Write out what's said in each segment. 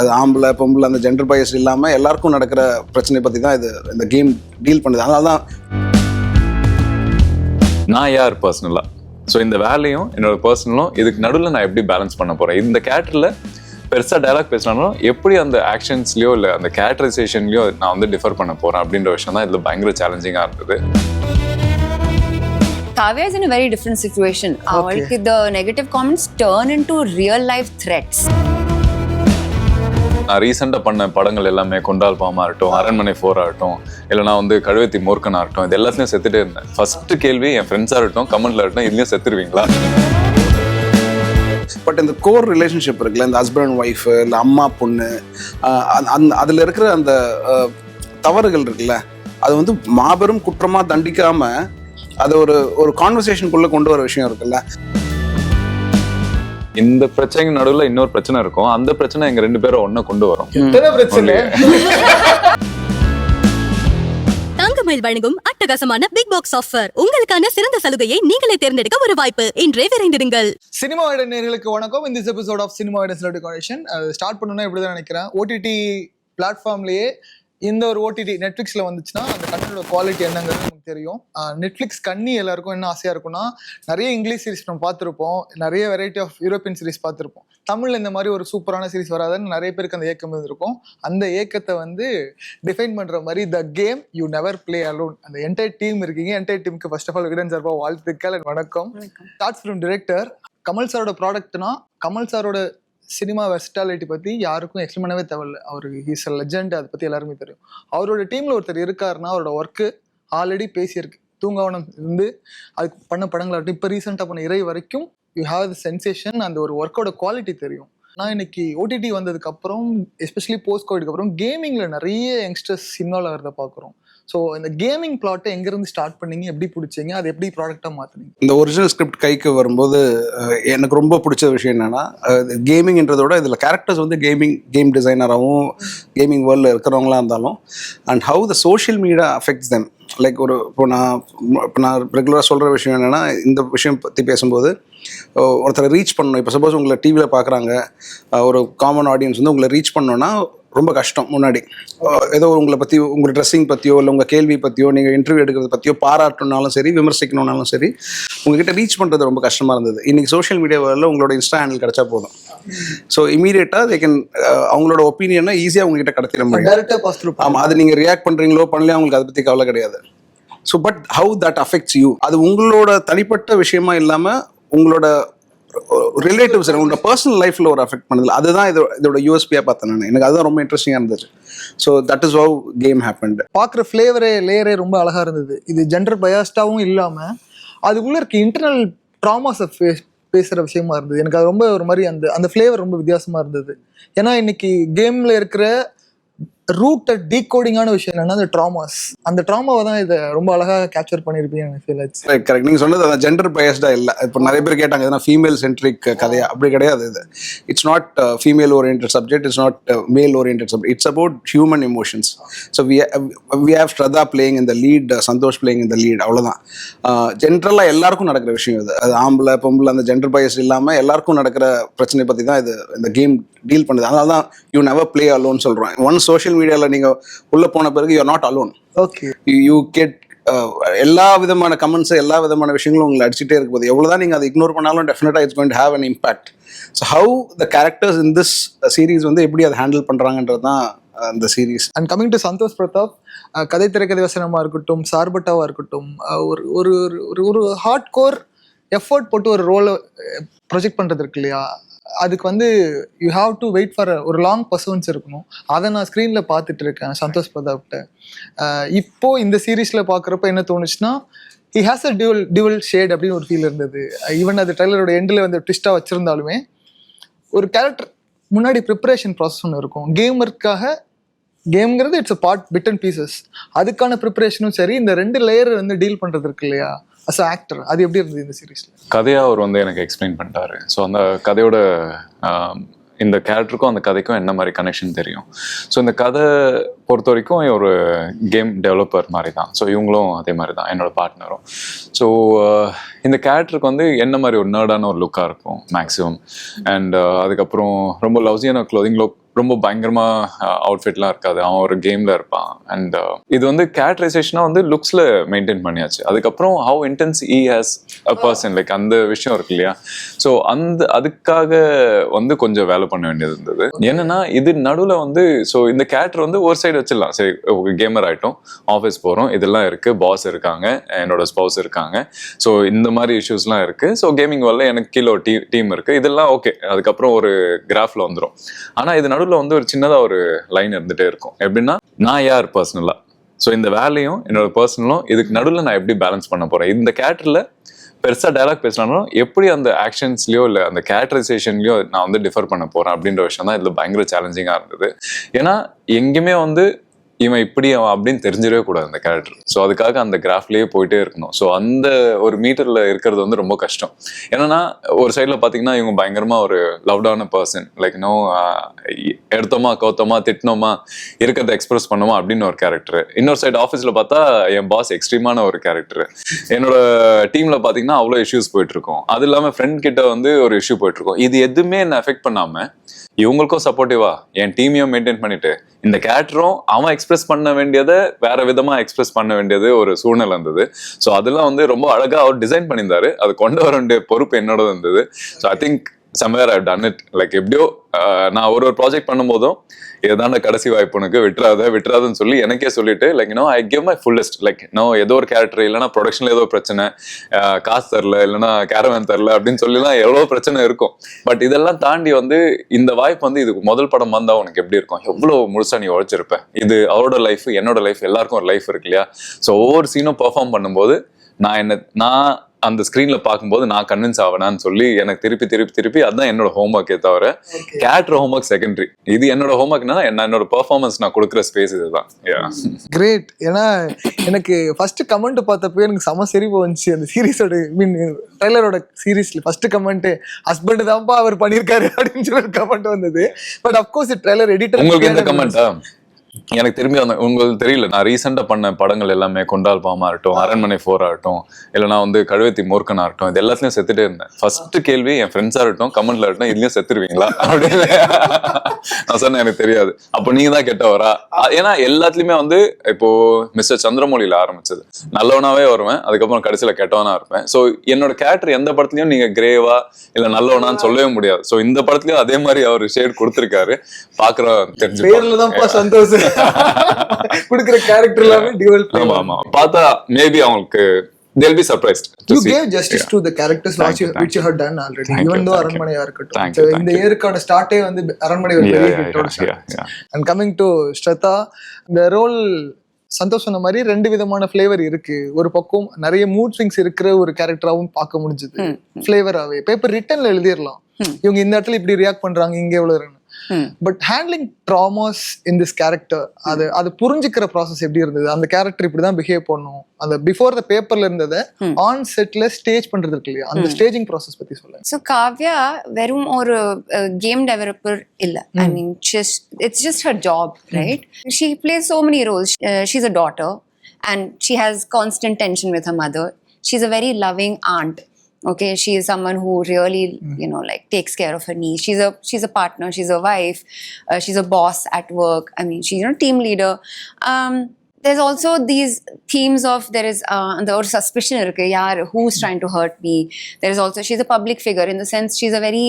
அது ஆம்பளை பொம்பளை அந்த ஜெண்டர் பயஸ் இல்லாமல் எல்லாருக்கும் நடக்கிற பிரச்சனை பற்றி தான் இந்த கேம் டீல் பண்ணுது. அதனால தான் நான் யார் பர்சனலாக, ஸோ இந்த வேலையும் என்னோட பர்சனலும் இதுக்கு நடுவில் நான் எப்படி பேலன்ஸ் பண்ண போகிறேன். இந்த கேரக்டரில் பெருசாக டைலாக் பேசினாலும் எப்படி அந்த ஆக்ஷன்ஸ்லையோ இல்லை அந்த கேரக்டரைசேஷன்லையோ நான் வந்து டிஃபர் பண்ண போகிறேன் அப்படின்ற விஷயம் தான் இதில் பயங்கர சேலஞ்சிங்காக இருந்தது. Kavya is in a very different situation. Okay. The negative comments turn into real life threats. நான் ரீசெண்டாக பண்ண படங்கள் எல்லாமே கொண்டால் பாமா ஆகட்டும், அரண்மனை 4 ஆகட்டும், இல்லை நான் வந்து கழுவத்தி மூர்க்கனா ஆகட்டும், இது எல்லாத்துலையும் செத்துட்டே இருந்தேன். ஃபர்ஸ்ட் கேள்வி என் ஃப்ரெண்ட்ஸாக இருக்கட்டும், கமெண்ட்ல இருக்கட்டும், இதுலேயும் செத்துருவீங்களா? பட் இந்த கோர் ரிலேஷன்ஷிப் இருக்குல்ல, இந்த ஹஸ்பண்ட் அண்ட் ஒய்ஃபு, இல்லை அம்மா பொண்ணு, அதில் இருக்கிற அந்த தவறுகள் இருக்குல்ல, அது வந்து மாபெரும் குற்றமாக தண்டிக்காமல் அது ஒரு கான்வர்சேஷனுக்குள்ளே கொண்டு வர விஷயம் இருக்குல்ல. இந்த பிரச்சனைக்கு நடுவில் இன்னொரு பிரச்சனை இருக்கும். அந்த பிரச்சனை எங்க 2 பேரும் ஒண்ணா கொண்டு வரும். தங்கமயில் வழங்கும் அட்டகாசமான பிக் பாக்ஸ் ஆஃபர். உங்களுக்கான சிறந்த சலுகையை நீங்களே தேர்ந்தெடுக்க ஒரு வாய்ப்பு. இன்றே விரைந்திடுங்கள். சினிமா வைடன் நேயர்களுக்கு வணக்கம். இந்த எபிசோட் ஆஃப் சினிமா வைடன் செலிபிரிட்டி கனெக்ஷன் ஸ்டார்ட் பண்ணணும்னா இப்படிதான் நினைக்கிறேன். OTT பிளாட்ஃபார்ம்லயே இந்த ஒரு OTT நெட்ஃப்ளிக்ஸ்ல வந்துச்சுன்னா அந்த கண்டென்ட்டோட குவாலிட்டி என்னங்கிறது நமக்கு தெரியும். நெட்ஃப்ளிக்ஸ் கண்ணி எல்லாருக்கும் என்ன ஆசையா இருக்கும்னா, நிறைய இங்கிலீஷ் சீரிஸ் நம்ம பார்த்துருப்போம், நிறைய வெரைட்டி ஆஃப் யூரோப்பியன் சீரிஸ் பார்த்துருப்போம். தமிழ்ல இந்த மாதிரி ஒரு சூப்பரான சீரிஸ் வராதுன்னு நிறைய பேருக்கு அந்த ஏக்கம் இருந்திருக்கும். அந்த ஏக்கத்தை வந்து டிஃபைன் பண்ற மாதிரி the game you never play alone. அந்த என்டையர் டீம் இருக்கீங்க. என்டையர் டீமுக்கு ஃபர்ஸ்ட் ஆஃப் ஆல் விகடன் சார்பா வாழ்த்துக்கள், வணக்கம். Starts from director. கமல் சாரோட ப்ராடக்ட்னா கமல் சாரோட சினிமா வெர்சிட்டாலிட்டி பற்றி யாருக்கும் எக்ஸ்பிளைன் பண்ணவே தேவையில்லை. அவருக்கு ஹீஸ் அ லெஜெண்ட், அதை பற்றி எல்லாருமே தெரியும். அவரோட டீமில் ஒருத்தர் இருக்காருன்னா அவரோட ஒர்க்கு ஆல்ரெடி பேசியிருக்கு. தூங்காவனம் இருந்து அதுக்கு பண்ண படங்களாகட்டும், இப்போ ரீசெண்டாக பண்ண இறை வரைக்கும் யூ ஹாவ் த சென்சேஷன், அந்த ஒரு ஒர்க்கோட குவாலிட்டி தெரியும். நான் இன்னைக்கு OTT வந்ததுக்கப்புறம், எஸ்பெஷலி போஸ்ட் கோவிட்க்கு அப்புறம் கேமிங்கில் நிறைய யங்ஸ்டர்ஸ் இன்வால்வ் ஆகிறத பார்க்குறோம். ஸோ இந்த கேமிங் பிளாட்டை எங்கேருந்து ஸ்டார்ட் பண்ணீங்க, எப்படி பிடிச்சிங்க, அது எப்படி ப்ராடக்டாக மாற்றினீங்க? இந்த ஒரிஜினல் ஸ்கிரிப்ட் கைக்கு வரும்போது எனக்கு ரொம்ப பிடிச்ச விஷயம் என்னென்னா, கேமிங்ன்றதோட இதில் கேரக்டர்ஸ் வந்து கேம் டிசைனராகவும் கேமிங் வேர்ல்டில் இருக்கிறவங்களா இருந்தாலும், and how the social media affects them. Like இப்போ நான் ரெகுலராக சொல்கிற விஷயம் என்னென்னா, இந்த விஷயம் பற்றி பேசும்போது ஒருத்தரை ரீச் பண்ணணும். இப்போ சப்போஸ் உங்களை டிவியில் பார்க்குறாங்க, ஒரு காமன் ஆடியன்ஸ் வந்து உங்களை ரீச் பண்ணோன்னா ரொம்ப கஷ்டம். முன்னாடி ஏதோ உங்களை பற்றி, உங்கள் ட்ரெஸ்ஸிங் பற்றியோ இல்லை உங்கள் கேள்வி பற்றியோ, நீங்கள் இன்டர்வியூ எடுக்கிறத பற்றியோ பாராட்டணுனாலும் சரி, விமர்சிக்கணுன்னாலும் சரி, உங்ககிட்ட ரீச் பண்ணுறது ரொம்ப கஷ்டமாக இருந்தது. இன்றைக்கி சோஷியல் மீடியாவில் உங்களோட இன்ஸ்டா ஹேண்டில் கிடச்சா போதும். ஸோ இமீடியட்டாக தே கேன் அவங்களோட ஒப்பீனியனை ஈஸியாக உங்ககிட்ட கடத்திட முடியும். ஆமாம், அது நீங்கள் ரியாக்ட் பண்ணுறீங்களோ பண்ணலையோ அவங்களுக்கு அதை பற்றி கவலை கிடையாது. So but how that affects you, அது உங்களோட தனிப்பட்ட விஷயமா இல்லாமல் உங்களோட ரிலேட்டிவ்ஸ், உங்களோட பர்சனல் லைஃப்ல ஒரு அஃபெக்ட் பண்ணுது. அதுதான் இதோட யூஎஸ்பியா பார்த்தேன் நான். எனக்கு அதுதான் ரொம்ப இன்ட்ரெஸ்டிங்காக இருந்துச்சு. So that is how game happened. பார்க்குற ஃப்ளேவரே லேயரே ரொம்ப அழகா இருந்தது. இது ஜெண்டர் பயாஸ்டாவும் இல்லாமல் அதுக்குள்ள இருக்க இன்டர்னல் ட்ராமாஸை பேசுகிற விஷயமா இருந்தது. எனக்கு அது ரொம்ப ஒரு மாதிரி அந்த ஃப்ளேவர் ரொம்ப வித்தியாசமா இருந்தது. ஏன்னா இன்னைக்கு கேம்ல இருக்கிற ரூட் டீகோடிங்கான விஷயம் என்னன்னா அந்த ட்ராமாஸ். அந்த ட்ராமாவை தான் இதை ரொம்ப அழகாக கேப்சர் பண்ணியிருப்பீங்க. கரெக்ட், நீங்கள் சொன்னது அந்த ஜெண்டர் பயஸ்டா இல்லை. இப்போ நிறைய பேர் கேட்டாங்க, எதனா ஃபீமேல் சென்ட்ரிக் கதையா? அப்படி கிடையாது. இது it's not female oriented subject, it's not male oriented subject. It's about human emotions. So we have Shraddha playing in the lead, Santhosh playing in the lead. அவ்வளோதான். ஜென்ரலாக எல்லாருக்கும் நடக்கிற விஷயம் இது. அது ஆம்பளை பொம்பளை அந்த ஜெண்டர் பயஸ் இல்லாமல் எல்லாருக்கும் நடக்கிற பிரச்சனை பற்றி தான் இந்த கேம் டீல் பண்ணுது. அதனால தான் யூ நெவர் பிளே அலோன் சொல்கிறோம். ஒன் சோஷியல் மீடியாவில் நீங்கள் உள்ளே போன பிறகு you are not alone. Okay, you get எல்லா விதமான கமெண்ட்ஸ், எல்லா விதமான விஷயங்களும் உங்களை அடிச்சுட்டே இருக்கும் போது எவ்வளோதான் நீங்கள் அதை இக்னோர் பண்ணாலும் டெஃபினட்டாக it's going to have an impact. So how the characters in this series வந்து எப்படி அதை ஹேண்டில் பண்ணுறாங்கன்றது தான் அந்த series. And coming to Santhosh Prathap, கதை திரைக்கதை வசனமாக இருக்கட்டும், சார்பட்டாவாக இருக்கட்டும், ஒரு ஒரு ஹார்ட் கோர் எஃபர்ட் போட்டு ஒரு ரோலை ப்ரொஜெக்ட் பண்ணுறது இருக்கு இல்லையா, அதுக்கு வந்து you have to wait for ஒரு லாங் பர்சவன்ஸ் இருக்கணும். அதை நான் ஸ்க்ரீனில் பார்த்துட்டு இருக்கேன் சந்தோஷ் பிரதாப்கிட்ட. இப்போ இந்த சீரீஸில் பார்க்குறப்ப என்ன தோணுச்சுன்னா, he has a dual shade அப்படின்னு ஒரு ஃபீல் இருந்தது. ஈவன் அது ட்ரெய்லரோட எண்டில் வந்து ட்விஸ்ட்டாக வச்சுருந்தாலுமே ஒரு கேரக்டர் முன்னாடி ப்ரிப்பரேஷன் ப்ராசஸ் ஒன்று இருக்கும். கேம்ங்கிறது it's a part bit and pieces. அதுக்கான ப்ரிப்பரேஷனும் சரி, இந்த 2 லேயர் வந்து டீல் பண்ணுறது இருக்கு இல்லையா அஸ் அ ஆக்டர், அது எப்படி இருந்தது இந்த சீரீஸ்ல? கதையாக அவர் வந்து எனக்கு எக்ஸ்பிளைன் பண்ணிட்டாரு. ஸோ அந்த கதையோட இந்த கேரக்டருக்கும் அந்த கதைக்கும் என்ன மாதிரி கனெக்ஷன் தெரியும். ஸோ இந்த கதை பொறுத்த வரைக்கும் ஒரு கேம் டெவலப்பர் மாதிரி தான். ஸோ இவங்களும் அதே மாதிரி தான், என்னோட பார்ட்னரும். ஸோ இந்த கேரக்டருக்கு வந்து என்ன மாதிரி ஒரு நர்டான ஒரு லுக்காக இருக்கும் மேக்ஸிமம். அண்ட் அதுக்கப்புறம் ரொம்ப லவ்ஸியான க்ளோதிங் ரொம்ப பயங்கரமா அவுட்ஃபிட்லாம் இருக்காது, அவன் ஒரு கேம்ல இருப்பான். அண்ட் இது வந்து கேரக்டரைசேஷனா வந்து லுக்ஸ்ல மெயின்டைன் பண்ணியாச்சு. அதுக்கப்புறம் how intense E has a person, like அந்த விஷயம் இருக்கு இல்லையா. ஸோ அதுக்காக வந்து கொஞ்சம் வேலை பண்ண வேண்டியது இருந்தது. என்னன்னா இது நடுவில் வந்து ஸோ இந்த கேரக்டர் வந்து ஒரு சைடு வச்சிடலாம், சரி கேமர் ஆகிட்டோம், ஆஃபீஸ் போகிறோம், இதெல்லாம் இருக்கு, பாஸ் இருக்காங்க, என்னோட ஸ்பௌஸ் இருக்காங்க, ஸோ இந்த மாதிரி இஷ்யூஸ்லாம் இருக்கு. ஸோ கேமிங் வரல எனக்கு கீழே ஒரு டீம் இருக்கு, இதெல்லாம் ஓகே. அதுக்கப்புறம் ஒரு கிராஃப்ல வந்துடும். ஆனா இது நடுவில் வந்து ஒரு சின்னதா ஒரு லைன் இருந்துட்டே இருக்கும். எப்படின்னா நான் யார் பர்சனலா, ஸோ இந்த வேலையும் என்னோட பர்சனலும் இதுக்கு நடுவில் நான் எப்படி பேலன்ஸ் பண்ண போறேன். இந்த கேரக்டர்ல பெருசா டைலாக் பேசினாலும் எப்படி அந்த ஆக்ஷன்ஸ்லயோ இல்லை அந்த கேரக்டரைசேஷன்லயோ நான் வந்து டிஃபர் பண்ண போறேன் அப்படின்ற விஷயம் தான் இதுல பயங்கர சேலஞ்சிங்கா இருந்தது. ஏன்னா எங்கேயுமே வந்து இவன் இப்படி அவன் அப்படின்னு தெரிஞ்சிடவே கூடாது அந்த கேரக்டர். ஸோ அதுக்காக அந்த கிராஃப்லேயே போயிட்டே இருக்கணும். ஸோ அந்த ஒரு மீட்டர்ல இருக்கிறது வந்து ரொம்ப கஷ்டம். என்னன்னா ஒரு சைட்ல பாத்தீங்கன்னா இவங்க பயங்கரமா ஒரு லவ்டான பர்சன், லைக் எடுத்தோமா கௌத்தமா திட்டினோமா இருக்கிறத எக்ஸ்பிரஸ் பண்ணோமா அப்படின்னு ஒரு கேரக்டர். இன்னொரு சைடு ஆஃபீஸ்ல பார்த்தா என் பாஸ் எக்ஸ்ட்ரீமான ஒரு கேரக்டர். என்னோட டீம்ல பாத்தீங்கன்னா அவ்வளோ இஷ்யூஸ் போயிட்டு இருக்கும். அது இல்லாம ஃப்ரெண்ட் கிட்ட வந்து ஒரு இஷ்யூ போயிட்டு இருக்கும். இது எதுவுமே என்ன எஃபெக்ட் பண்ணாம இவங்களுக்கும் சப்போர்ட்டிவா என் டீமையும் மெயின்டைன் பண்ணிட்டு இந்த கேரக்டரும் அவன் எக்ஸ்பிரஸ் பண்ண வேண்டியதை வேற விதமா எக்ஸ்பிரஸ் பண்ண வேண்டியது ஒரு சூழ்நிலை இருந்தது. ஸோ அதெல்லாம் வந்து ரொம்ப அழகா அவர் டிசைன் பண்ணியிருந்தாரு. அது கொண்டு வர வேண்டிய பொறுப்பு என்னோட இருந்தது. So I think somewhere I've done it. Like எப்படியோ நான் ஒரு ப்ராஜெக்ட் பண்ணும்போதும் ஏதாண்ட கடைசி வாய்ப்பு உனக்கு விட்டுறாதுன்னு சொல்லி எனக்கே சொல்லிட்டு like I give my fullest. Like ஏதோ ஒரு கேரக்டர் இல்லைன்னா ப்ரொடக்ஷன்ல ஏதோ பிரச்சனை, காசு தரல இல்லைன்னா கேரவேன் தரல அப்படின்னு சொல்லிலாம் எவ்வளோ பிரச்சனை இருக்கும். பட் இதெல்லாம் தாண்டி வந்து இந்த வாய்ப்பு வந்து இதுக்கு முதல் படம் வந்தா உனக்கு எப்படி இருக்கும், எவ்வளோ முழுசா நீ உழைச்சிருப்ப. இது அவரோட லைஃப், என்னோட லைஃப், எல்லாருக்கும் ஒரு லைஃப் இருக்கு இல்லையா. ஸோ ஒவ்வொரு சீனும் பெர்ஃபார்ம் பண்ணும்போது நான் அந்த ஸ்கிரீன்ல பார்க்கும்போது நான் கன்வின்ஸ் ஆவேனான்னு சொல்லி எனக்கு திருப்பி அதுதான் என்னோட ஹோம்ஒர்க்கே தவிர கேரக்டர் ஹோம்ஒர்க் செகண்டரி. இது என்னோட ஹோம்ஒர்க்னா என்னோட பெர்ஃபார்மன்ஸ் நான் கொடுக்குற ஸ்பேஸ் இதுதான். கிரேட். ஏன்னா எனக்கு ஃபர்ஸ்ட் கமெண்ட் பார்த்தப்போ எனக்கு செம சிரிப்பு வந்துச்சு. அந்த சீரீஸோட ட்ரைலரோட சீரீஸ்ல ஃபர்ஸ்ட் கமெண்ட் ஹஸ்பண்ட் தான்ப்பா அவர் பண்ணியிருக்காரு அப்படின்னு சொல்லி கமெண்ட் வந்தது. பட் அப்கோர்ஸ் ட்ரைலர் எடிட்டர் உங்களுக்கு எந்த கமெண்டா எனக்கு திரும்பி உங்களுக்கு தெரியல. நான் ரீசெண்டா பண்ண படங்கள் எல்லாமே கொண்டால் பாமா ஆகட்டும், அரண்மனை 4 ஆகட்டும், இல்லைனா வந்து கழுவத்தி மூர்க்கன் ஆகட்டும், இது எல்லாத்துலயும் செத்துட்டே இருந்தேன். ஃபர்ஸ்ட் கேள்வி என் ஃப்ரெண்ட்ஸா இருக்கட்டும் கமெண்ட்ல இருக்கட்டும், இதுலயும் செத்துருவீங்களா அப்படின்னு நான் சொன்னேன் எனக்கு தெரியாது. அப்போ நீங்க தான் கெட்டவரா. ஏன்னா எல்லாத்துலயுமே வந்து இப்போ மிஸ்டர் சந்திரமௌலியில ஆரம்பிச்சது நல்லவனாவே வருவேன், அதுக்கப்புறம் கடைசியில கெட்டவனா இருப்பேன். ஸோ என்னோட கேரக்டர் எந்த படத்துலயும் நீங்க கிரேவா இல்ல நல்லவனான்னு சொல்லவே முடியாது. ஸோ இந்த படத்துலயும் அதே மாதிரி அவர் ஷேட் கொடுத்திருக்காரு. பாக்குறோம் தெரிஞ்சு சந்தோஷம் குடுக்குற கேரக்டர் எல்லாமே டியூவல் ப்ளே. ஆமா பார்த்தா மேபி அவங்களுக்கு they'll be surprised to you see. gave justice to the characters which you have done already. Even though அரண்மனையா இருக்கட்டும், இந்த இயர்க்கான ஸ்டார்ட்டே வந்து அரண்மனை ஒரு பெரிய ஹிட்டோட start. And coming to Shraddha, இந்த ரோல் சந்தோஷ் சொன்ன மாதிரி 2 விதமான ஃபிளேவர் இருக்கு. ஒரு பக்கம் நிறைய மூட் ஸ்விங்ஸ் இருக்கிற ஒரு கேரக்டராவும் பார்க்க முடிஞ்சது. ஃபிளேவராவே பேப்பர் ரிட்டன்ல எழுதிடலாம், இவங்க இந்த இடத்துல இப்படி ரியாக்ட் பண்றாங்க, இங்க எவ்வளவு. But handling dramas in this character, அது புரிஞ்சுக்கிற ப்ராசஸ் எப்படி இருந்தது? அந்த கேரக்டர் இப்படிதான் பிஹேவ் பண்ணும், அந்த பிஃபோர் த பேப்பர்ல இருந்ததை ஆன் செட்ல ஸ்டேஜ் பண்றது இருக்கு இல்லையா, அந்த ஸ்டேஜிங் ப்ராசஸ் பத்தி சொல்லுங்க. ஸோ காவ்யா வெறும் ஒரு கேம் டெவலப்பர் இல்ல. I mean it's just her job, right? She plays so many roles. She's a daughter and she has constant tension with her mother. She's a very loving aunt. Okay, she is someone who really, like takes care of her needs. She's a partner, she's a wife, she's a boss at work. I mean, she's team leader. There's also these themes of there is the suspicion irukku, yaar, who's trying to hurt me. There is also, she's a public figure in the sense she's a very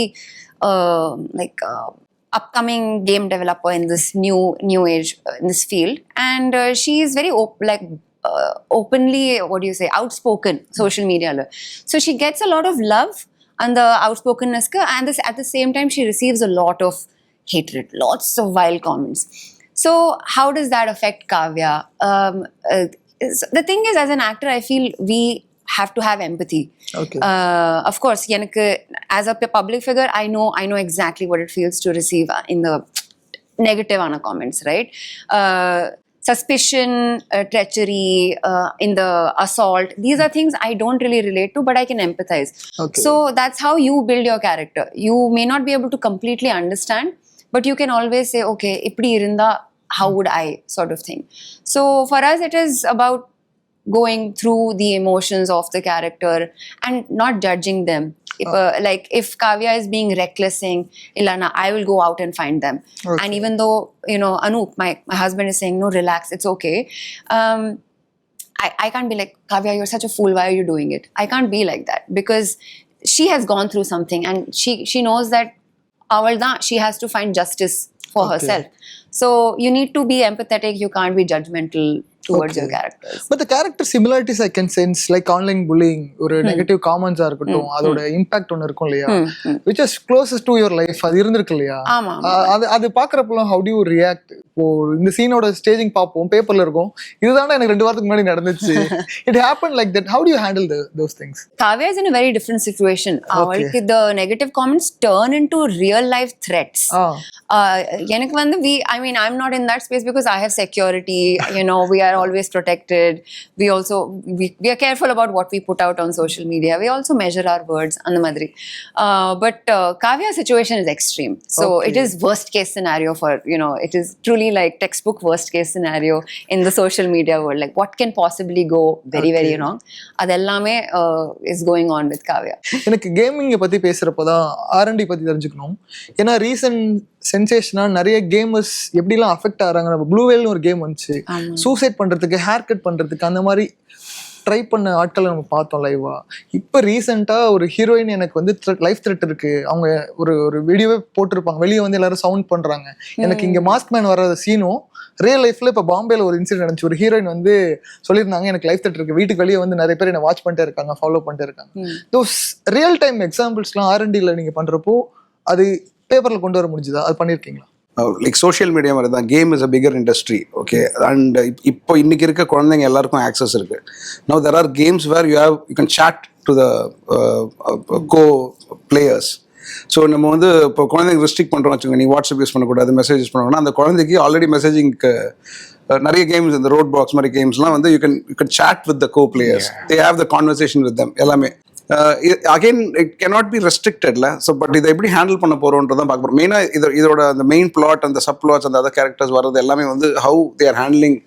upcoming game developer in this new age in this field, and she is very openly, what do you say, outspoken social media. So she gets a lot of love and the outspokenness, and at the same time she receives a lot of hatred, lots of vile comments. So how does that affect Kavya? The thing is, as an actor, I feel we have to have empathy. Okay. Of course, as a public figure, I know exactly what it feels to receive in the negative comments, right? Suspicion, treachery, in the assault, these are things I don't really relate to, but I can empathize. Okay. So that's how you build your character. You may not be able to completely understand, but you can always say, okay, ipdi irunda, how would I, sort of thing. So for us, it is about going through the emotions of the character and not judging them. Like if Kavya is being reckless saying Ilana, I will go out and find them, and even though Anup, my husband, is saying no, relax, it's okay, I can't be like, Kavya, you're such a fool, why are you doing it? I can't be like that, because she has gone through something and she knows that she has to find justice for herself. So you need to be empathetic, you can't be judgmental towards your characters. But the character similarities I can sense, like online bullying, or negative comments are இருக்கட்டும், அதோட impact ஒன்னு இருக்கும் இல்லையா, which is closest to your life, அது இருந்திருக்கு இல்லையா? அது பாக்குறப்பலாம் how do you react? இப்போ இந்த சீனோட ஸ்டேஜிங் பார்ப்போம், பேப்பர்ல இருக்கும், இதுதானே எனக்கு 2 வாரத்துக்கு முன்னாடி நடந்துச்சு. It happened like that. How do you handle those things? Kavya is in a very different situation. அவளுக்கு the negative comments turn into real life threats. எனக்கு வந்து I'm not in that space because I have security, we are always protected. We are careful about what we put out on social media. We also measure our words and the madri. But Kavya's situation is extreme. So it is worst case scenario for, it is truly like textbook worst case scenario in the social media world. Like what can possibly go very, very wrong? Adellame is going on with Kavya. எனக்கு gaming பத்தி பேசுறப்பதான் R&D பத்தி தெரிஞ்சுக்கணும். ஏன்னா recent சென்சேஷனா நிறைய gamers எப்படிலாம் affect ஆகிறாங்க. நம்ம blue வேல்னு ஒரு கேம் வந்துச்சு, சூசைட் பண்றதுக்கு, ஹேர் கட் பண்றதுக்கு, அந்த மாதிரி ட்ரை பண்ண ஆட்களை நம்ம பார்த்தோம் லைவா. இப்போ ரீசெண்டாக ஒரு ஹீரோயின் எனக்கு வந்து லைஃப் த்ரெட் இருக்கு, அவங்க ஒரு வீடியோவே போட்டிருப்பாங்க, வெளியே வந்து எல்லாரும் சவுண்ட் பண்றாங்க. எனக்கு இங்கே மாஸ்க் மேன் வர சீனும் ரியல் லைஃப்ல இப்போ பாம்பேல ஒரு இன்சிடென்ட் நடந்துச்சு. ஒரு ஹீரோயின் வந்து சொல்லியிருந்தாங்க, எனக்கு லைஃப் த்ரெட் இருக்கு, வீட்டுக்கு வெளியே வந்து நிறைய பேர் என்ன வாட்ச் பண்ணிட்டே இருக்காங்க, ஃபாலோ பண்ணிட்டே இருக்காங்க. தோஸ் ரியல் டைம் எக்ஸாம்பிள்ஸ்லாம் R&Dல நீங்க பண்றப்போ அது பேப்பர்ல கொண்டு வர முடிஞ்சுதா? அது பண்ணியிருக்கீங்களா? லைக் சோஷியல் மீடியா மாதிரி தான், game is a bigger industry. Okay, and இப்போ இன்னைக்கு இருக்க குழந்தைங்க எல்லாருக்கும் ஆக்சஸ் இருக்கு. Now there are games where you can chat to the co players. So நம்ம வந்து இப்போ குழந்தைங்க ரெஸ்ட்ரிக்ட் பண்ணுறோம் வச்சுக்கோங்க, நீ வாட்ஸ்அப் யூஸ் பண்ணக்கூடாது, மெசேஜ் யூஸ் பண்ணக்கூடாது. அந்த குழந்தைக்கு ஆல்ரெடி மெசேஜிங்க்கு நிறைய கேம்ஸ், இந்த ரோட் பாக்ஸ் மாதிரி கேம்ஸ்லாம் வந்து you can chat with the co players, they have the conversation with them எல்லாமே. அகெயின் இட் கேனாட் பி ரெஸ்ட்ரிக்டட்ல. ஸோ பட் இதை எப்படி ஹேண்டில் பண்ண போகிறோன்றதான் பார்க்க போகிறோம். மெயினாக இதோட அந்த மெயின் பிளாட், அந்த சப் பிளாட்ஸ், அந்த அதர் கேரக்டர்ஸ் வர்றது எல்லாமே வந்து ஹவு தே ஆர் ஹேண்ட்லிங்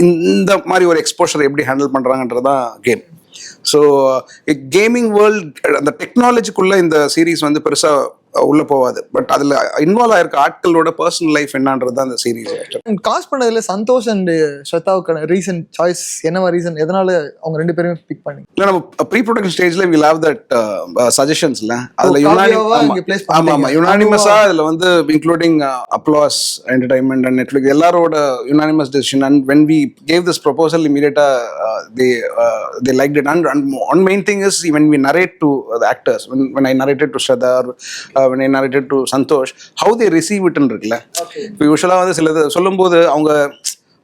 இந்த மாதிரி ஒரு எக்ஸ்போஷர் எப்படி ஹேண்டில் பண்ணுறாங்கன்றதான் கேம். ஸோ கேமிங் வேர்ல்ட், அந்த டெக்னாலஜிக்குள்ளே இந்த சீரீஸ் வந்து பெருசாக உள்ள போவாது. பட் அதுல இன்வால்வ் ஆயிருக்க ஆட்களோட பர்சனல் லைஃப் என்னன்றது தான் அந்த சீரீஸ். காஸ்ட் பண்ணதுல சந்தோஷ் அண்ட் ஸ்ரத்தாவுக்கான ரீசன் சாய்ஸ் என்னவா? ரீசன் எதனால அவங்க ரெண்டு பேரும் பிக் பண்ணி? இல்ல, நம்ம ப்ரீ ப்ரொடக்ஷன் ஸ்டேஜ்ல வி ஹேவ் தட் சஜஷன்ஸ்ல, அதுல யுனானிமஸா அதுல வந்து including Applause Entertainment and Netflix எல்லாரோட unanimous decision. And when we gave this proposal, immediately they liked it. And one main thing is when we narrate to the actors, when I narrated to Shraddha or when I narrated to Santhosh, how they receive it இருக்குல்ல. இப்போ யூஸ்வலாக வந்து சிலது சொல்லும்போது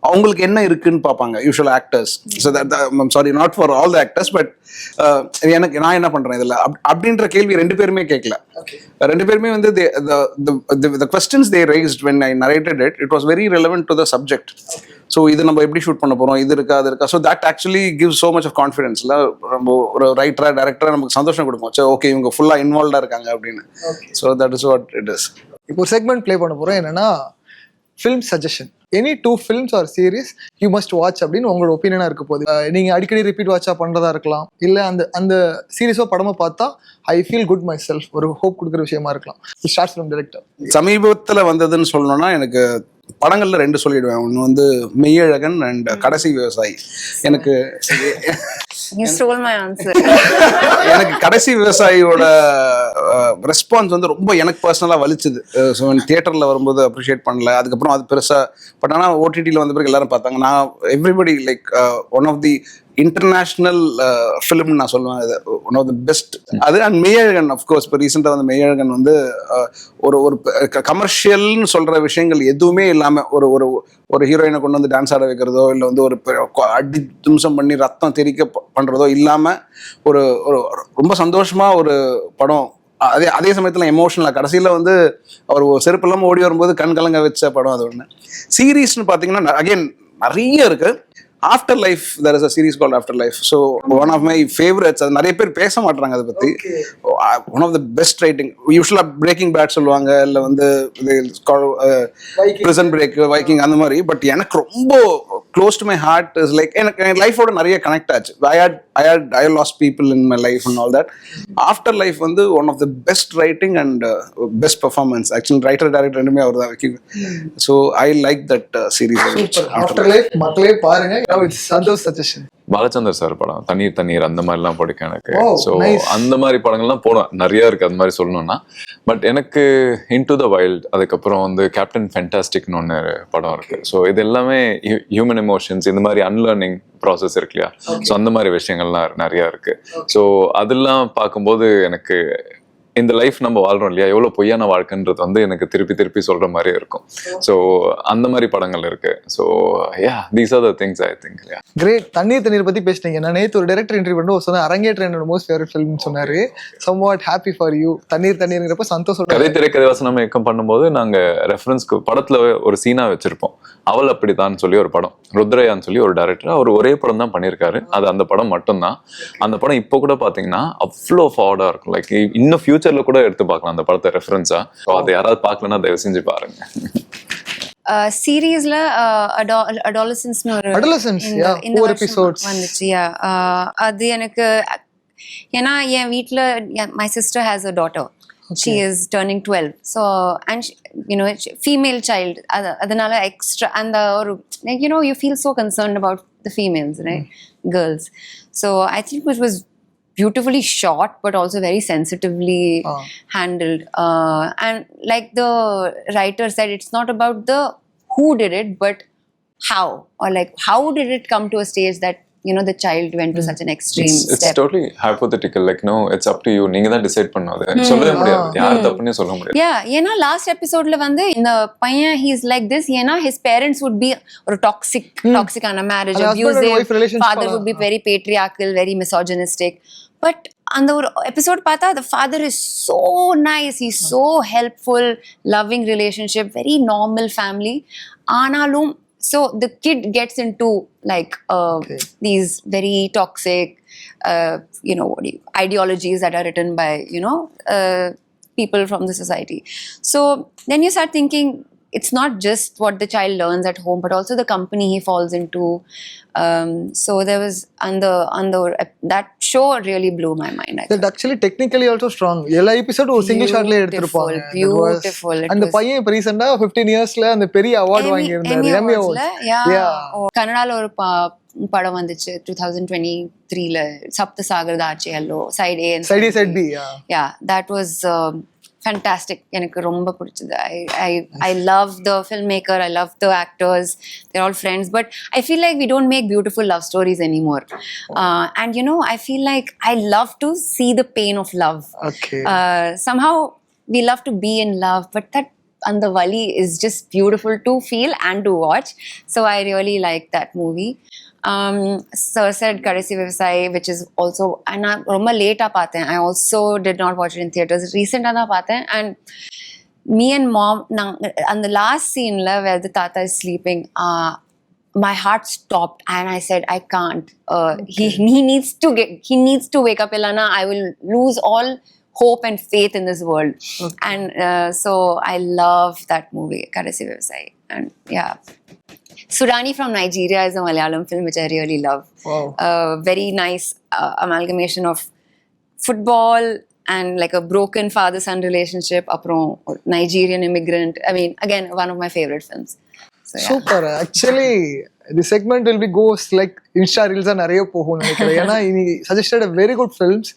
அவங்களுக்கு என்ன இருக்குன்னு பார்ப்பாங்க usual actors. So sorry, not for all the actors, but எனக்கு நான் என்ன பண்றேன் இதில் அப்படின்ற கேள்வி ரெண்டு பேருமே கேட்கல. ரெண்டு பேருமே வந்து the questions they raised when I narrated it, it was very relevant to the subject. So இது நம்ம எப்படி ஷூட் பண்ண போறோம், இது இருக்கா அது இருக்கா. So that actually gives so much of confidence. நம்ம ஒரு ரைட்டரா டைரக்டரா நமக்கு சந்தோஷம் கொடுக்கும். சரி, ஓகே, இவங்க ஃபுல்லா இன்வால்வ்டா இருக்காங்க அப்படின்னு. So that is what it is. இப்போ ஒரு செக்மெண்ட் ப்ளே பண்ண போறோம், என்னன்னா film suggestion. Any 2 films or series you must watch அப்படின்னு உங்களோட ஒப்பீனியனா இருக்க போகுது. நீங்க அடிக்கடி ரிப்பீட் வாட்சா பண்றதா இருக்கலாம், இல்ல அந்த சீரீஸோ படமோ பார்த்தா I feel good my self, ஒரு ஹோப் கொடுக்குற விஷயமா இருக்கலாம். Starts from director. சமீபத்தில் வந்ததுன்னு சொல்லணும்னா எனக்கு படங்கள்ல 2 சொல்லிடுவேன். ஒன்று வந்து மெய்யழகன் அண்ட் கடைசி விவசாயி. எனக்கு எனக்கு கடைசி விவசாயியோட ரெஸ்பான்ஸ் வந்து ரொம்ப எனக்கு பர்சனலா வலிச்சுது. ஸோ தியேட்டர்ல வரும்போது அப்ரிஷியேட் பண்ணல, அதுக்கப்புறம் அது பெருசா. பட் ஆனால் ஓடிடியில் வந்த பிறகு எல்லாரும் பார்த்தாங்க. நான் everybody like one of the international film நான் சொல்லுவேன், இது ஒன் ஆஃப் தி பெஸ்ட் அது. அண்ட் மெய்யழகன் அஃப்கோர்ஸ் இப்போ ரீசெண்டாக வந்து மெய்யழகன் வந்து ஒரு கமர்ஷியல்னு சொல்கிற விஷயங்கள் எதுவுமே இல்லாமல் ஒரு ஹீரோயினை கொண்டு வந்து டான்ஸ் ஆட வைக்கிறதோ, இல்லை வந்து ஒரு அடி தும்சம் பண்ணி ரத்தம் தெரிக்க பண்ணுறதோ இல்லாமல் ஒரு ரொம்ப சந்தோஷமாக ஒரு படம். அதே சமயத்தில் எமோஷனலாக கடைசியில் வந்து அவர் செருப்பு இல்லாமல் ஓடி வரும்போது கண் கலங்க வச்ச படம் அது ஒன்று. சீரீஸ்னு பார்த்தீங்கன்னா அகெயின் நிறைய இருக்குது. After Life, there is a series called After Life. So one of my favorites. அது நிறைய பேர் பேச மாட்டாங்க அதை பற்றி. One of the best writing. Usually Breaking Bad சொல்லுவாங்க, இல்லை வந்து Prison Break, Viking அந்த மாதிரி. பட் எனக்கு ரொம்ப close to my heart is like எனக்கு லைஃபோட நிறைய கனெக்ட் ஆச்சு. I had I lost people in my life and all that. After life வந்து one of the best writing and best performance. Actually writer director ரெண்டுமே அவர் தான் வைக்கிங்க. So I like that series. After life மக்களே பாருங்க. Now it's Santhosh suggestion. Balachander sir படம் தண்ணீர் தண்ணீர் அந்த மாதிரிலாம் பிடிக்கும் எனக்கு. Oh, so nice. அந்த மாதிரி படங்கள்லாம் போனோம் நிறைய இருக்கு அது மாதிரி சொல்லணும்னா. பட் எனக்கு இன்டு த வைல்ட், அதுக்கப்புறம் வந்து கேப்டன் ஃபென்டாஸ்டிக்னு ஒன்று படம் இருக்கு. ஸோ இது எல்லாமே ஹியூமன் எமோஷன்ஸ், இந்த மாதிரி அன்லேர்னிங் ப்ராசஸ் இருக்கு இல்லையா, ஸோ அந்த மாதிரி விஷயங்கள்லாம் நிறையா இருக்கு. ஸோ அதெல்லாம் பார்க்கும்போது எனக்கு இந்த லைஃப் நம்ம வாழ்றோம் இல்லையா, எவ்வளோ பொய்யான வாழ்க்கைன்றது வந்து எனக்கு திருப்பி திருப்பி சொல்ற மாதிரி இருக்கும். ஸோ அந்த மாதிரி படங்கள் இருக்கு. So yeah, these are the things I think. Great. Thanneer பத்தி பேசிட்டீங்க. நான் நேற்று ஒரு டைரக்டர் இன்டர்வியூ பண்ணி ஒரு சொன்ன அரங்கேற்ற என்னோட மோஸ்ட் ஃபேவரட் ஃபிலிம் சொன்னாரு. Somewhat happy for you. தண்ணீர்ங்கிறப்ப சந்தோஷம். கதை திரைக்கதை வசனம் இயக்கம் பண்ணும்போது நாங்க ரெஃபரன்ஸ்க்கு படத்துல ஒரு சீனா வச்சிருப்போம். அவள் அப்படித்தான் சொல்லி ஒரு படம், ருத்ரையான்னு சொல்லி ஒரு டைரக்டர், அவர் ஒரே படம் தான் பண்ணியிருக்காரு. அது அந்த படம் மட்டும்தான். அந்த படம் இப்போ கூட பாத்தீங்கன்னா அவ்வளோ ஃபார்வர்டா இருக்கும். லைக் இன்னும் ஃபியூச்சர்ல கூட எடுத்து பார்க்கலாம் அந்த படத்தை ரெஃபரன்ஸா. அதை யாராவது பார்க்கலன்னா தயவு செஞ்சு பாருங்க. சீரீஸ்ல அடாலசன்ஸ்னு ஒரு இந்த எபிசோட்ஸ் வந்துச்சு. அது எனக்கு ஏன்னா என் வீட்ல my sister has a daughter. She is turning 12. So and she, female child. அதனால extra and you feel so concerned about the females, right? Girls. So I think it was beautifully shot but also very sensitively handled. And like the writer said, it's not about the who did it but how, or like how did it come to a stage that the child went to such an extreme step. It's totally hypothetical. Like no, it's up to you. நீங்க தான் decide பண்ணணும். சொல்லவே முடியாது, யார் தப்புன்னு சொல்ல முடியாது. ஏன்னா லாஸ்ட் எபிசோட்ல வந்து இந்த பையன் he is like this ஏன்னா his parents would be ஒரு டாக்ஸிக்கான marriage, abusive father would be very patriarchal, very misogynistic. But அந்த ஒரு எபிசோட் பார்த்தா the father is so nice, he's so helpful, loving relationship, very normal family. ஆனாலும் so the kid gets into like these very toxic ideologies that are written by people from the society. So then you start thinking it's not just what the child learns at home but also the company he falls into. So there was that show really blew my mind. That actually technically also strong. எல்லா episode ஒரு single ஷாட்ல எடுத்துருப்பாங்க. Beautiful. அந்த பையன் இப்ப ரீசன்ட்டா 15 இயர்ஸ்ல அந்த பெரிய award வாங்கி இருந்தாரு. Emmy Awards. கனடால ஒரு படம் வந்துச்சு 2023ல, Sapta Sagar Daache Ello side A and side B. Yeah, that was fantastic. எனக்கு ரொம்ப பிடிச்சது. I love the filmmaker, I love the actors, they're all friends, but I feel like we don't make beautiful love stories anymore. And I feel like I love to see the pain of love. Okay. Somehow we love to be in love, but that and the valley is just beautiful to feel and to watch. So I really like that movie. Sir said Karasi Vivasai, which is also and I'm romba late ah paathen. I also did not watch it in theaters. Recent ah paathen, and me and mom and the last scene la where the tata is sleeping, my heart stopped and I said I can't. He needs to wake up, Ilana. I will lose all hope and faith in this world. Okay. And so I love that movie, Karasi Vivasai. And yeah, Surani from Nigeria is a Malayalam film which I really love. Wow. Very nice amalgamation of football and like a broken father-son relationship, apron Nigerian immigrant. I mean, again, one of my favorite films. So, yeah. Super. Actually, the segment will be goes like Insta Reels நிறைய போகும் நினைக்கிறேன். ஏன்னா நீ suggested very good films.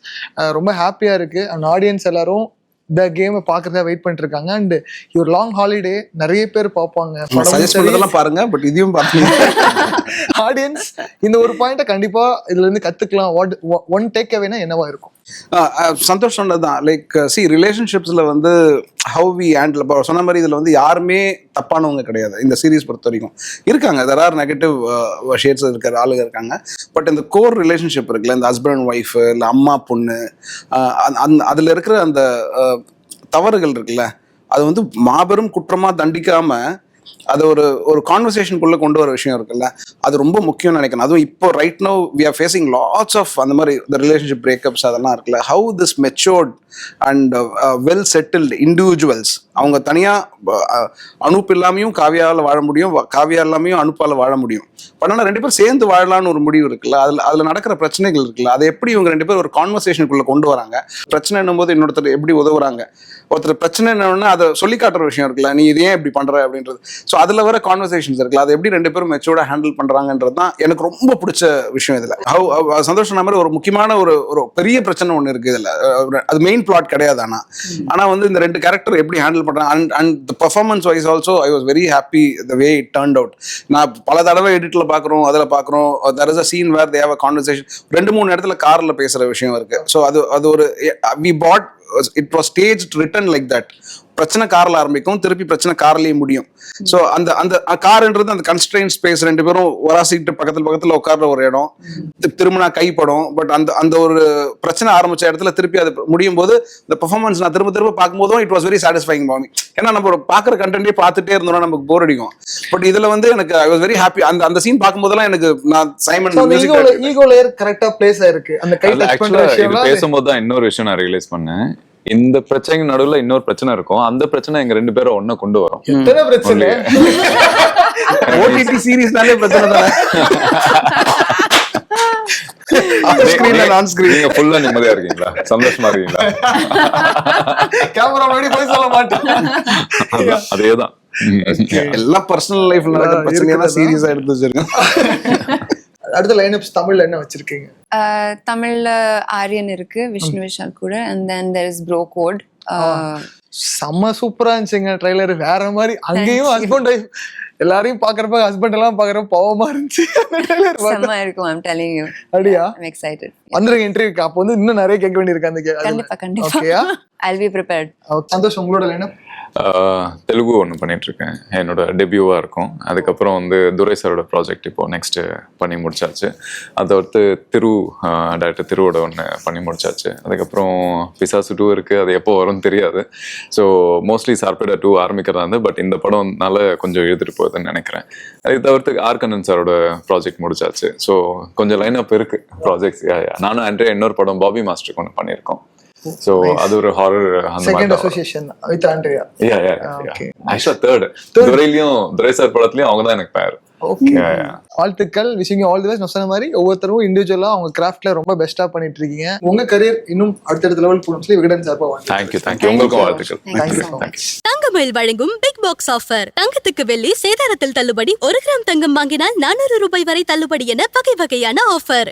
ரொம்ப ஹாப்பியா இருக்கு. And audience எல்லாரும் இந்த கேமை பாக்குறதா வெயிட் பண்ணிட்டு இருக்காங்க. அண்ட் ஒரு லாங் ஹாலிடே நிறைய பேர் பார்ப்பாங்க. பாருங்க, பட் இதையும் பாருங்க. ஆடியன்ஸ் இந்த ஒரு பாயிண்ட கண்டிப்பா இதுல இருந்து கத்துக்கலாம். ஒன் டேக் அவேனா என்னவா இருக்கும்? சந்தோஷ் சொன்னதுதான். லைக் சி ரிலேஷன்ஷிப்ஸ்ல வந்து ஹவு வி ஹேண்டில். இப்போ சொன்ன மாதிரி இதில் வந்து யாருமே தப்பானவங்க கிடையாது. இந்த சீரீஸ் பொறுத்த வரைக்கும் இருக்காங்க, தெர் ஆர் நெகட்டிவ் ஷேட்ஸ் இருக்கிற ஆளுங்க இருக்காங்க. பட் இந்த கோர் ரிலேஷன்ஷிப் இருக்குல்ல, இந்த ஹஸ்பண்ட் அண்ட் ஒய்ஃபு, இல்லை அம்மா பொண்ணு, அதில் இருக்கிற அந்த தவறுகள் இருக்குல்ல, அது வந்து மாபெரும் குற்றமாக தண்டிக்காமல் அது ஒரு கான்வர்சேஷனுக்குள்ளே கொண்டு வர விஷயம் இருக்குல்ல, அது ரொம்ப முக்கியம்னு நினைக்கிறேன். அதுவும் இப்போ right now we are facing lots of அந்த மாதிரி இந்த ரிலேஷன்ஷிப் பிரேக்கப்ஸ் அதெல்லாம் இருக்குல்ல. How this matured and well settled individuals, அவங்க தனியாக அனுப்பு இல்லாமையும் காவியாவில் வாழ முடியும், காவியா இல்லாமையும் அனுப்பால் வாழ முடியும். பட் ரெண்டு பேரும் சேர்ந்து வாழலாம்னு ஒரு முடிவு இருக்குல்ல, அதுல நடக்கிற பிரச்சனைகள் இருக்குல்ல, அதை எப்படி இவங்க ரெண்டு பேரும் ஒரு கான்வர்சேஷனுக்குள்ள கொண்டு வராங்க, பிரச்சனைன்னும் போது இன்னொருத்தர் எப்படி உதவுறாங்க, ஒருத்தர் பிரச்சனை என்னன்னா அதை சொல்லி காட்டுற விஷயம் இருக்குல்ல, நீ இது ஏன் இப்படி பண்ற அப்படின்றது. ஸோ அதுல வர கான்வர்சேஷன்ஸ் இருக்குல்ல, அதை எப்படி ரெண்டு பேரும் மெச்சூர்டா ஹேண்டில் பண்றாங்கன்றது தான் எனக்கு ரொம்ப பிடிச்ச விஷயம் இதுல. சந்தோஷ் மாதிரி ஒரு முக்கியமான ஒரு பெரிய பிரச்சனை ஒன்று இருக்கு இதுல, அது மெயின் பிளாட் கிடையாது. ஆனா வந்து இந்த ரெண்டு கேரக்டர் எப்படி ஹேண்டில் பண்றாங்க and performance wise also I was very happy the way it turned out. நான் பல தடவை எடிட்ல பாக்குறோம், அதில் பாக்குறோம், there is a scene where they have a conversation, 2-3 இடத்துல கார்ல பேசுற விஷயம் இருக்கு. ஸோ அது ஒரு we bought, it was staged, written like that. பிரச்சனை கார்ல ஆரம்பிக்கும், திருப்பி பிரச்சனை கார்லயே முடியும். ஸோ அந்த கார்ன்றது அந்த கன்ஸ்ட்ரெயின் ஸ்பேஸ், ரெண்டு பேரும் வராசிட்டு பக்கத்துல உட்கார்ற ஒரு இடம், திரும்பினா கைப்படும். பட் அந்த ஒரு பிரச்சனை ஆரம்பிச்ச இடத்துல திருப்பி அது முடியும் போது இந்த பெர்ஃபார்மன்ஸ் நான் திரும்ப பார்க்கும்போதும் it was very satisfying for me. ஏன்னா நம்ம பார்க்குற கண்டென்ட்டே பார்த்துட்டே இருந்தோம்னா நமக்கு போர் அடிக்கும். பட் இதுல வந்து எனக்கு ஐ வாஸ் வெரி ஹாப்பி. அந்த சீன் பார்க்கும்போதெல்லாம் எனக்கு நான் சைமன் ஈகோ லேயர் கரெக்டா பிளேஸ் ஆயிருக்கு. அந்த கை டச் பண்ற விஷயம் பேசும்போது தான் இன்னொரு விஷயம் நான் ரியலைஸ் பண்ணேன். இந்த பிரச்சனைக்கு நடுவுல இன்னொரு பிரச்சனை இருக்கும், அந்த பிரச்சனை எங்க ரெண்டு பேரும் ஒண்ணா கொண்டு வரும். எத்தனை பிரச்சனை ஓடிடி சீரிஸ்னாலே பிரச்சனை தானே. நீங்க ஃபுல்லா நிம்மதியா இருக்கீங்களா, சந்தோஷமா இருக்கீங்களா? கேமரா முன்னாடி போய் சொல்ல மாட்டேன். அதேதான் எல்லாம் பர்சனல் லைஃப்ல நடக்கிற பிரச்சனையெல்லாம் சீரியஸா எடுத்து வச்சிருக்கேன். அடுத்த லைனப்ஸ் தமிழ்ல என்ன வச்சிருக்கீங்க? தமிழ்ல ஆரியன் இருக்கு, விஷ்ணு விஷால் கூட, and then there is bro code. செம்ம சூப்பரா இருந்துச்சுங்க ட்ரைலர், வேற மாதிரி. அங்கேயும் ஹஸ்பண்ட் ஒய்ஃப் எல்லாரையும் பாக்குறப்ப, ஹஸ்பண்ட் எல்லாம் பாக்குறப்ப பாவமா இருந்துச்சு. செம்ம இருக்கும், I'm telling you. அப்படியா? I'm excited. வந்துருங்க இன்டர்வியூக்கு. அப்போ வந்து இன்னும் நிறைய கேட்க வேண்டியிருக்கு அந்த கண்டிப்பா. ஓகேயா? I'll be prepared. சந்தோஷ், உங்களோட லைனப்? தெலுங்கு ஒன்று பண்ணிட்டு இருக்கேன், என்னோட டெபியூவாக இருக்கும். அதுக்கப்புறம் வந்து துரை சாரோட ப்ராஜெக்ட் இப்போ நெக்ஸ்ட் பண்ணி முடிச்சாச்சு. அதை அடுத்து டேரக்டர் திருவோட ஒன்று பண்ணி முடிச்சாச்சு. அதுக்கப்புறம் பிசாசு 2 இருக்கு, அது எப்போ வரும்னு தெரியாது. ஸோ மோஸ்ட்லி சார்பேடா 2 ஆரம்பிக்கிறதா இருந்து, பட் இந்த படம்னால கொஞ்சம் எழுதிட்டு போகுதுன்னு நினைக்கிறேன். அதை தவிர்த்து கண்ணன் சாரோட ப்ராஜெக்ட் முடிச்சாச்சு. ஸோ கொஞ்சம் லைன் அப் இருக்கு ப்ராஜெக்ட்ஸ். நானும் ஆண்ட்ரியா இன்னொரு படம் பாபி மாஸ்டருக்கு ஒன்று பண்ணியிருக்கோம். So அது ஒரு horror second association with Andrea. Okay. ஆக்சுவலா தேர்ட் துரை சார் படத்துலயும் அவங்க தான் எனக்கு பேர். ஓகே, வாழ்த்துக்கள். Wishing you all the best. நான் சொன்ன மாதிரி ஒவ்வொருத்தரும் இண்டிவிஜுவலா அவங்க கிராஃப்ட்ல ரொம்ப பெஸ்டா பண்ணிட்டு இருக்கீங்க. உங்க கரியர் இன்னும் அடுத்தடுத்த லெவல் போகணும்னு சொல்லி விகடன் சார்பா தேங்க்யூ. உங்களுக்கு வாழ்த்துக்கள். தங்கமயில் வழங்கும் பிக் பாக்ஸ் ஆஃபர். தங்கத்துக்கு வெள்ளி சேதாரத்தில் தள்ளுபடி, 1 கிராம் தங்கம் வாங்கினால் 400 ரூபாய் வரை தள்ளுபடி என வகை வகையான ஆஃபர்.